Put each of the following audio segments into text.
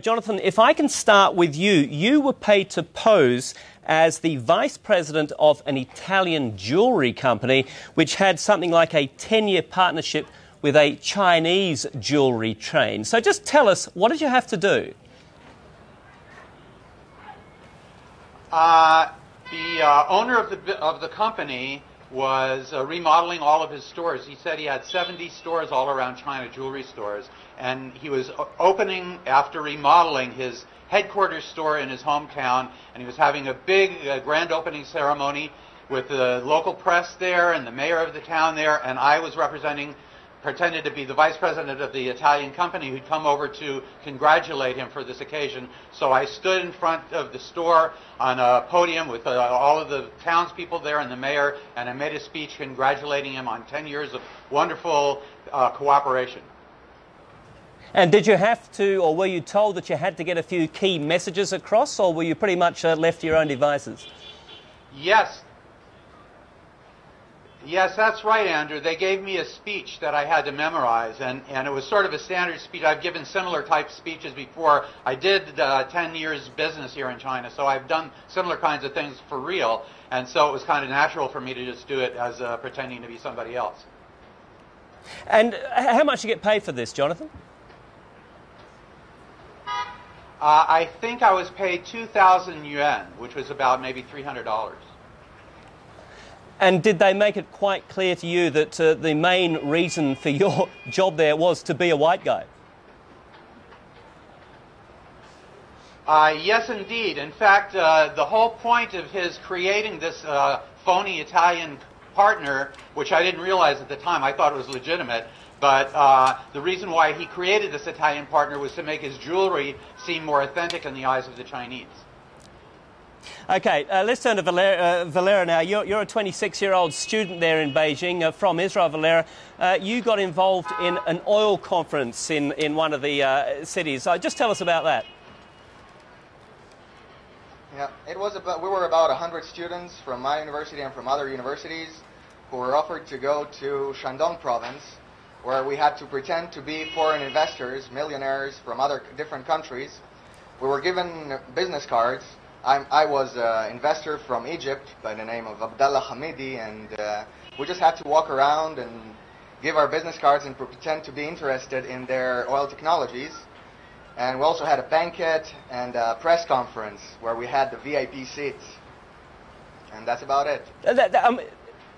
Jonathan, if I can start with you, you were paid to pose as the vice president of an Italian jewellery company which had something like a 10-year partnership with a Chinese jewellery chain. So just tell us, what did you have to do? The owner of the company was remodeling all of his stores. He said he had 70 stores all around China, jewelry stores, and he was opening after remodeling his headquarters store in his hometown, and he was having a big grand opening ceremony with the local press there and the mayor of the town there, and I was pretended to be the vice president of the Italian company who'd come over to congratulate him for this occasion. So I stood in front of the store on a podium with all of the townspeople there and the mayor, and I made a speech congratulating him on 10 years of wonderful cooperation. And did you have to, or were you told that you had to get a few key messages across, or were you pretty much left to your own devices? Yes. Yes, that's right, Andrew. They gave me a speech that I had to memorize, and it was sort of a standard speech. I've given similar type speeches before. I did 10 years business here in China, so I've done similar kinds of things for real, and so it was kind of natural for me to just do it as pretending to be somebody else. And how much do you get paid for this, Jonathan? I think I was paid 2,000 yuan, which was about maybe $300. And did they make it quite clear to you that the main reason for your job there was to be a white guy? Yes, indeed. In fact, the whole point of his creating this phony Italian partner, which I didn't realize at the time, I thought it was legitimate, but the reason why he created this Italian partner was to make his jewelry seem more authentic in the eyes of the Chinese. Okay, let's turn to Valera now. You're a 26-year-old student there in Beijing from Israel, Valera. You got involved in an oil conference in one of the cities. Just tell us about that. Yeah, we were about 100 students from my university and from other universities who were offered to go to Shandong province, where we had to pretend to be foreign investors, millionaires from different countries. We were given business cards. I was an investor from Egypt by the name of Abdallah Hamidi, and we just had to walk around and give our business cards and pretend to be interested in their oil technologies. And we also had a banquet and a press conference where we had the VIP seats. And that's about it.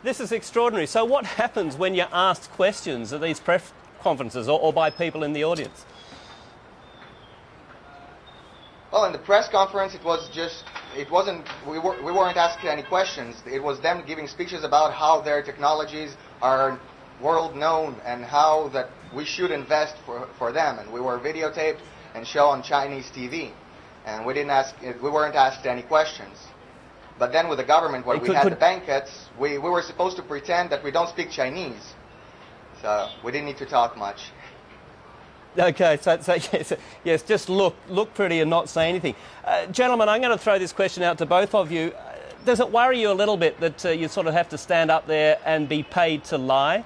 This is extraordinary. So what happens when you're asked questions at these press conferences or by people in the audience? Well, in the press conference, we weren't asked any questions. It was them giving speeches about how their technologies are world known and how that we should invest for them. And we were videotaped and shown on Chinese TV. And we weren't asked any questions. But then with the government, when we had the banquets, we were supposed to pretend that we don't speak Chinese. So we didn't need to talk much. Okay, so yes, just look pretty and not say anything. Gentlemen, I'm going to throw this question out to both of you. Does it worry you a little bit that you sort of have to stand up there and be paid to lie?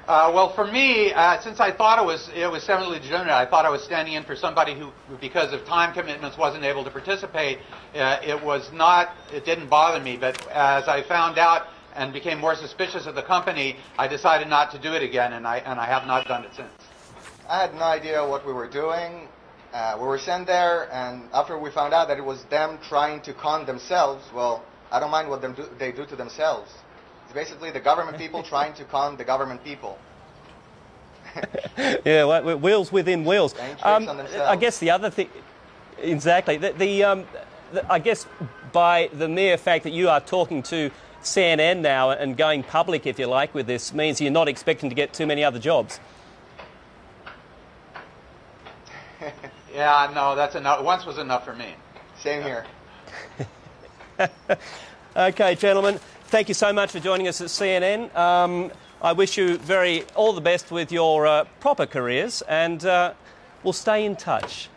Well, for me, since I thought it was semi-legitimate, I thought I was standing in for somebody who, because of time commitments, wasn't able to participate. It didn't bother me, but as I found out and became more suspicious of the company, I decided not to do it again, and I have not done it since. I had no idea what we were doing. We were sent there, and after we found out that it was them trying to con themselves, well, I don't mind what they do to themselves. It's basically the government people trying to con the government people. Yeah, well, wheels within wheels. I guess the other thing, exactly. I guess by the mere fact that you are talking to CNN now and going public, if you like, with this, means you're not expecting to get too many other jobs. Yeah, no, that's enough. Once was enough for me. Same here. Okay, gentlemen, thank you so much for joining us at CNN. I wish you all the best with your proper careers, and we'll stay in touch.